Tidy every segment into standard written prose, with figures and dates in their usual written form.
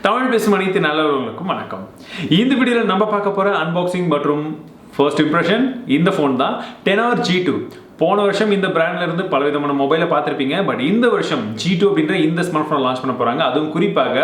தமிழ் பேசும் அனைத்து நல்லவர்களுக்கும் வணக்கம். இந்த வீடியோவில் நம்ம பார்க்க போகிற அன்பாக்சிங் மற்றும் ஃபர்ஸ்ட் இம்ப்ரெஷன் இந்த ஃபோன் தான் XR G2. போன வருஷம் இந்த பிராண்ட்ல இருந்து பல விதமான மொபைலை பார்த்துருப்பீங்க. பட் இந்த வருஷம் G2 அப்படின்ற இந்த ஸ்மார்ட் ஃபோனை லான்ச் பண்ண போகிறாங்க. அதுவும் குறிப்பாக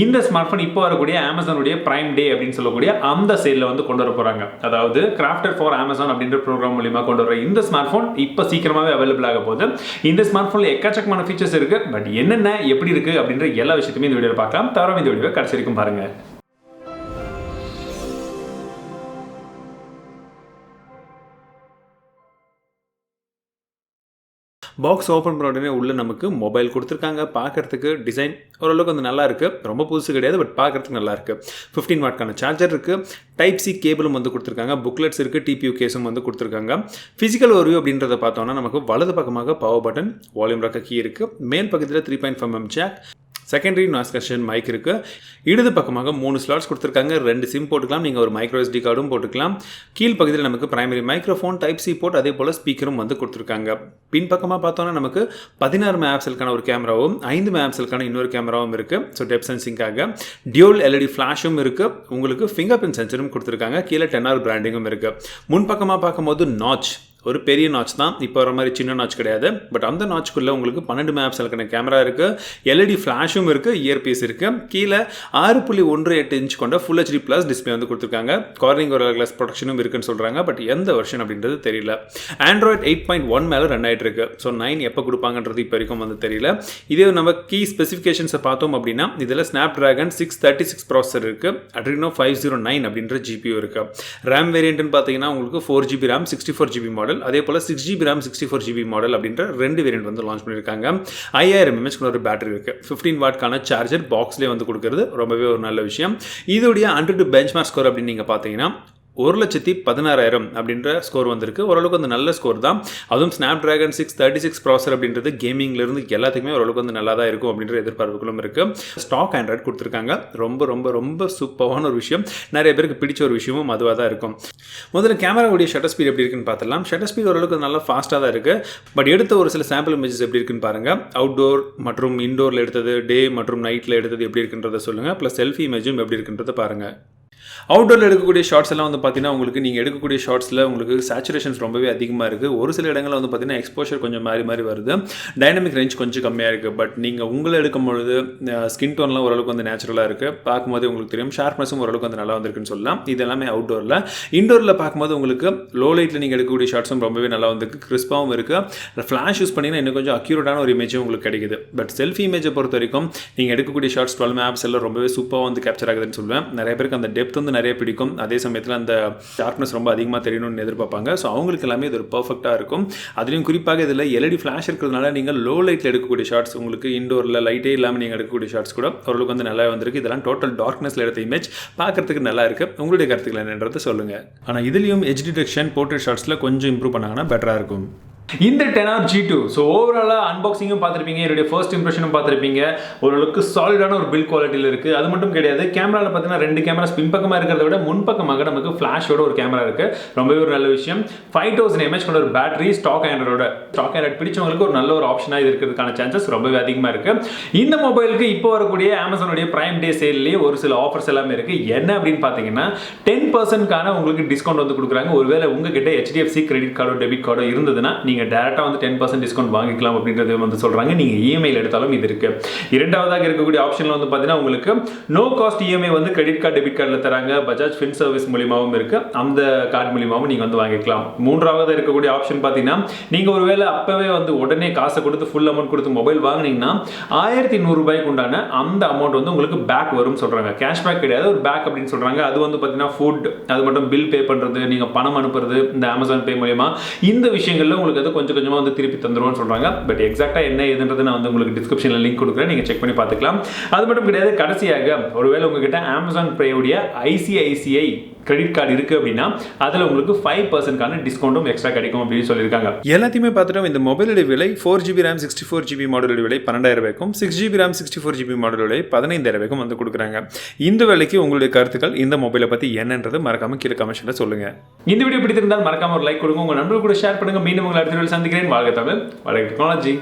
இந்த ஸ்மார்ட் ஃபோன் இப்போ வரக்கூடிய அமேசானுடைய பிரைம் டே அப்படின்னு சொல்லக்கூடிய அந்த சேலில் வந்து கொண்டு வர போகிறாங்க. அதாவது கிராஃப்டட் ஃபார் அமேசான் அப்படின்ற ப்ரோக்ராம் மூலியமாக கொண்டு வர இந்த ஸ்மார்ட் ஃபோன் இப்போ சீக்கிரமாகவே அவைலபிள் ஆக போகுது. இந்த ஸ்மார்ட் ஃபோனில் எக்கச்சக்கமான ஃபீச்சர்ஸ் இருக்குது. பட் என்னென்ன எப்படி இருக்குது அப்படின்ற எல்லா விஷயத்தையுமே இந்த வீடியோவில் பார்க்கலாம். தவிர இந்த வீடியோவை கடைசி வரைக்கும் பாருங்கள். பாக்ஸ் ஓப்பன் பண்ண உடனே உள்ள நமக்கு மொபைல் கொடுத்துருக்காங்க. பார்க்கறதுக்கு டிசைன் ஓரளவுக்கு வந்து நல்லா இருக்குது. ரொம்ப புதுசு கிடையாது, பட் பார்க்கறதுக்கு நல்லா இருக்குது. 15 வாட்க்கான சார்ஜர் இருக்குது. டைப் சி கேபிளும் வந்து கொடுத்துருக்காங்க. புக்லெட்ஸ் இருக்குது. டிபியூ கேஸும் வந்து கொடுத்துருக்காங்க. ஃபிசிக்கல் ஓவர்வியூ அப்படின்றத பார்த்தோம்னா நமக்கு வலது பக்கமாக power button, volume rocker key இருக்குது. மேல் பக்கத்தில் 3.5mm jack, secondary noise cancellation mic இருக்குது. இடது பக்கமாக 3 ஸ்லாட்ஸ் கொடுத்துருக்காங்க. 2 சிம் போட்டுக்கலாம். நீங்கள் ஒரு மைக்ரோ SD கார்டும் போட்டுக்கலாம். கீழ் பகுதியில் நமக்கு primary microphone, type C port, அதே போல் ஸ்பீக்கரும் வந்து கொடுத்துருக்காங்க. பின் பக்கமாக பார்த்தோன்னா நமக்கு 16 மெகாபிக்சலுக்கான ஒரு கேமராவும் 5 மெகாபிக்சலுக்கான இன்னொரு கேமராவும் இருக்குது. ஸோ டெப்த் சென்சிங்காக டியூல் LED ஃப்ளாஷும் இருக்குது. உங்களுக்கு ஃபிங்கர் பிரிண்ட் சென்சரும் கொடுத்துருக்காங்க. கீழே XR பிராண்டிங்கும் இருக்குது. முன் பக்கமாக பார்க்கும்போது நாச், ஒரு பெரிய நாச் தான். இப்போ வர மாதிரி சின்ன நாச் கிடையாது. பட் அந்த நாச்சுக்குள்ளே உங்களுக்கு 12 மெகாபிக்சலுக்கான கேமரா இருக்குது. LED ஃப்ளாஷும் இருக்குது. இயர்பீஸ் இருக்குது. கீழே 6.18 இன்ச் கொண்ட ஃபுல் HD ப்ளஸ் டிஸ்பிளே வந்து கொடுத்துருக்காங்க. கார்னிங் ஒரு கிளாஸ் ப்ரொடக்ஷனும் இருக்குன்னு சொல்கிறாங்க. பட் எந்த வெர்ஷன் அப்படின்றது தெரியல. ஆண்ட்ராய்ட் 8.1 மேலே ரன் ஆகிட்டு இருக்கு. ஸோ 9 எப்போ கொடுப்பாங்கன்றது இப்போ வரைக்கும் வந்து தெரியல. இதே நம்ம கீ ஸ்பெசிஃபிகேஷன்ஸை பார்த்தோம் அப்படின்னா இதில் Snapdragon 636 ப்ராசஸர் இருக்குது. Adreno 509 அப்படின்ற GPU இருக்குது. ரேம் வேரியண்ட்னு பார்த்தீங்கன்னா உங்களுக்கு 4GB RAM 64GB மாடல், அதே போல் 6GB RAM 64GB மாடல் அப்படின்ற 2 வேரியண்ட் வந்து லான்ச் பண்ணியிருக்காங்க. 5000 mAh ஒரு பேட்டரி இருக்குது. 15 வாட்க்கான சார்ஜர் பாக்ஸ்லேயே வந்து கொடுக்குறது ரொம்பவே ஒரு நல்ல விஷயம். இதோடைய அன்டூ பெஞ்ச்மார்க் ஸ்கோர் அப்படின்னு நீங்கள் பார்த்தீங்கன்னா 1,16,000 அப்படின்ற ஸ்கோர் வந்திருக்கு. ஓரளவுக்கு வந்து நல்ல ஸ்கோர் தான். அதுவும் Snapdragon 636 ப்ராசஸர் அப்படின்றது கேமிங்லேருந்து எல்லாத்துக்குமே ஓரளவுக்கு வந்து நல்லா தான் இருக்கும் அப்படின்ற எதிர்பார்ப்புகளும் இருக்குது. ஸ்டாக் ஆண்ட்ராய்ட் கொடுத்துருக்காங்க. ரொம்ப ரொம்ப ரொம்ப சூப்பரான ஒரு விஷயம். நிறைய பேருக்கு பிடிச்ச ஒரு விஷயமும் அதுவாக தான் இருக்கும். முதல்ல கேமராவுடைய ஷட்டர் ஸ்பீட் எப்படி இருக்குன்னு பார்த்துலாம். ஷட்டர் ஸ்பீட் ஓரளவுக்கு நல்லா ஃபாஸ்ட்டாக தான் இருக்குது. பட் எடுத்த ஒரு சில சாம்பிள் இமேஜஸ் எப்படி இருக்குன்னு பாருங்கள். அவுட்டோர் மற்றும் இன்டோரில் எடுத்தது, டே மற்றும் நைட்டில் எடுத்தது எப்படி இருக்குன்றதை சொல்லுங்கள். ப்ளஸ் செல்ஃபி இமேஜும் எப்படி இருக்குன்றதை பாருங்கள். அவுட்டோரில் எடுக்கக்கூடிய ஷார்ட்ஸ் எல்லாம் வந்து பார்த்தீங்கன்னா உங்களுக்கு நீங்கள் எடுக்கக்கூடிய ஷார்ட்ஸில் உங்களுக்கு சேச்சுரேஷன்ஸ் ரொம்பவே அதிகமாக இருக்குது. ஒரு சில இடங்களில் வந்து பார்த்தீங்கன்னா எக்ஸ்போஷர் கொஞ்சம் மாறி வருது. டைனமிக் ரேஞ்ச் கொஞ்சம் கம்மியாக இருக்குது. பட் நீங்கள் உங்களை எடுக்கும் பொழுது ஸ்கின் டோன்லாம் ஓரளவுக்கு வந்து நேச்சுரலாக இருக்குது. பார்க்கும்போது உங்களுக்கு தெரியும். ஷார்ப்னஸும் ஓரளவுக்கு வந்து நல்லா வந்திருக்குன்னு சொல்லலாம். இது எல்லாமே அவுட்டோரில். இண்டோரில் பார்க்கும்போது உங்களுக்கு லோ லைட்டில் நீங்கள் எடுக்கக்கூடிய ஷார்ட்ஸும் ரொம்பவே நல்லா வந்திருக்கு. கிறிஸ்பாகவும் இருக்குது. ஃப்ளாஷ் யூஸ் பண்ணிங்கன்னா இன்னும் கொஞ்சம் அக்யூரேட்டான ஒரு இமேஜும் உங்களுக்கு கிடைக்குது. பட் செல்ஃபி இமேஜை பொறுத்த வரைக்கும் நீங்கள் எடுக்கக்கூடிய ஷார்ட்ஸ் 12 மேப்ஸ் எல்லாம் ரொம்பவே சூப்பராக வந்து கேப்சர் ஆகுதுன்னு சொல்லுவேன். நிறைய பேருக்கு அந்த டெப்த் வந்து நிறைய பிடிக்கும். அதே சமயத்தில் அந்த ஷார்ப்னஸ் ரொம்ப அதிகமாக தெரியணும்னு எதிர்பார்ப்பாங்க. ஸோ அவங்களுக்கு எல்லாமே இது ஒரு பர்ஃபெக்டாக இருக்கும். அதுலேயும் குறிப்பாக இதில் LED ஃப்ளாஷ் இருக்கிறதுனால நீங்கள் லோ லைட்டில் எடுக்கக்கூடிய ஷார்ட்ஸ், உங்களுக்கு இண்டோரில் லைட்டே இல்லாமல் நீங்கள் எடுக்கக்கூடிய ஷார்ட்ஸ் கூட ஓரளவுக்கு வந்து நல்லா வந்திருக்கு. இதெல்லாம் டோட்டல் டார்க்னஸில் எடுத்த இமேஜ் பார்க்கறதுக்கு நல்லா இருக்குது. உங்களுடைய கருத்துக்கள் என்னன்றது சொல்லுங்கள். ஆனால் இதுலேயும் HD டிடெக்ஷன் போர்ட்ரேட் ஷார்ட்ஸில் கொஞ்சம் இம்ப்ரூவ் பண்ணாங்கன்னா பெட்டராக இருக்கும். இந்த XR G2 ஸோ ஓவராலாக அன்பாக்சிங்கும் பார்த்துருப்பீங்க, என்னுடைய ஃபர்ஸ்ட் இம்ப்ரெஷனும் பார்த்துருப்பீங்க. ஓரளவுக்கு சாலிடான ஒரு பில்ட் குவாலிட்டியில் இருக்குது. அது மட்டும் கிடையாது, கேமராவில் பார்த்தீங்கன்னா 2 கேமராஸ் பின்பக்கமாக இருக்கிறத விட முன்பக்கமாக நமக்கு ஃப்ளாஷோட ஒரு கேமரா இருக்குது. ரொம்பவே ஒரு நல்ல விஷயம். 5000 mAh கொண்ட ஒரு பேட்டரி. ஸ்டாக் ஆண்ட்ராய்ட் பிடிச்சவங்களுக்கு ஒரு நல்ல ஒரு ஆப்ஷனாக இது இருக்கிறதுக்கான சான்சஸ் ரொம்பவே அதிகமாக இருக்குது. இந்த மொபைலுக்கு இப்போ வரக்கூடிய அமேசானுடைய பிரைம் டே சேல்லேயே ஒரு சில ஆஃபர்ஸ் எல்லாமே இருக்குது. என்ன அப்படின்னு பார்த்தீங்கன்னா 10%க்கான உங்களுக்கு டிஸ்கவுண்ட் வந்து கொடுக்குறாங்க. ஒருவேளை உங்ககிட்ட HDFC கிரெடிட் கார்டோ டெபிட் கார்டோ இருந்ததுன்னா நீங்கள் டேரெக்டாக வந்து 10% டிஸ்கவுண்ட் வாங்கிக்கலாம் அப்படின்றது வந்து சொல்கிறாங்க. நீங்கள் இஎம்ஐயில் எடுத்தாலும் இது இருக்குது. இரண்டாவதாக இருக்கக்கூடிய ஆப்ஷனில் வந்து பார்த்தீங்கன்னா உங்களுக்கு நோ காஸ்ட் இஎம்ஐ வந்து கிரெடிட் கார்டு டெபிட் கார்டில் தராங்க. பஜாஜ் ஃபின் சர்வீஸ் மூலியமாகவும் இருக்குது. அந்த கார்டு மூலியமாகவும் நீங்கள் வந்து வாங்கிக்கலாம். மூன்றாவது இருக்கக்கூடிய ஆப்ஷன் பார்த்தீங்கன்னா நீங்கள் ஒருவேளை அப்போவே வந்து உடனே காசை கொடுத்து ஃபுல் அமௌண்ட் கொடுத்து மொபைல் வாங்கினீங்கன்னா 1100 ரூபாய்க்கு உண்டான அந்த அமௌண்ட் வந்து உங்களுக்கு பேக் வரும்னு சொல்கிறாங்க. கேஷ்பேக் கிடையாது, ஒரு பேக் அப்படின்னு சொல்கிறாங்க. அது வந்து பார்த்தீங்கன்னா ஃபுட், அது மட்டும் பில் பே பண்ணுறது, நீங்கள் பணம் அனுப்புறது இந்த அமேசான் பே மூலியமா இந்த விஷயங்களில் உங்களுக்கு கொஞ்சம் கொஞ்சமாக வந்து திருப்பி தந்துருவோம்னு சொல்கிறாங்க. பட் எக்ஸாக்டாக என்ன ஏதுன்றது நான் வந்து உங்களுக்கு டிஸ்கிரிப்ஷனில் லிங்க் கொடுக்குறேன், நீங்கள் செக் பண்ணி பார்த்துக்கலாம். அது மட்டும் கிடையாது, கடைசியாக ஒருவேளை உங்ககிட்ட அமேசான் பேயுடைய ICICI கிரெடிட் கார்டு இருக்குது அப்படின்னா அதில் உங்களுக்கு 5%க்கான டிஸ்கவுண்ட்டும் எக்ஸ்ட்ரா கிடைக்கும் அப்படின்னு சொல்லியிருக்காங்க. எல்லாத்தையுமே பார்த்துட்டோம். இந்த மொபைலோட விலை 4GB RAM 64GB மாடலோட விலை 12,000 ரூபாய்க்கும், 6GB RAM 64GB மாடலோட விலை 15,000 ரூபாய்க்கும் வந்து கொடுக்குறாங்க. இந்த விலைக்கு உங்களுடைய கருத்துக்கள் இந்த மொபைலை பற்றி என்னன்றது மறக்காம கீழே கமெண்ட்ஸில் சொல்லுங்கள். இந்த வீடியோ பிடித்திருந்தால் மறக்காம ஒரு லைக் கொடுங்க, உங்கள் நண்பர்கள் கூட ஷேர் பண்ணுங்கள். மீண்டும் உங்களை அடுத்த வீடியோவில் சந்திக்கிறேன். வாழ்க தமிழ், வாழ்க டெக்னாலஜி.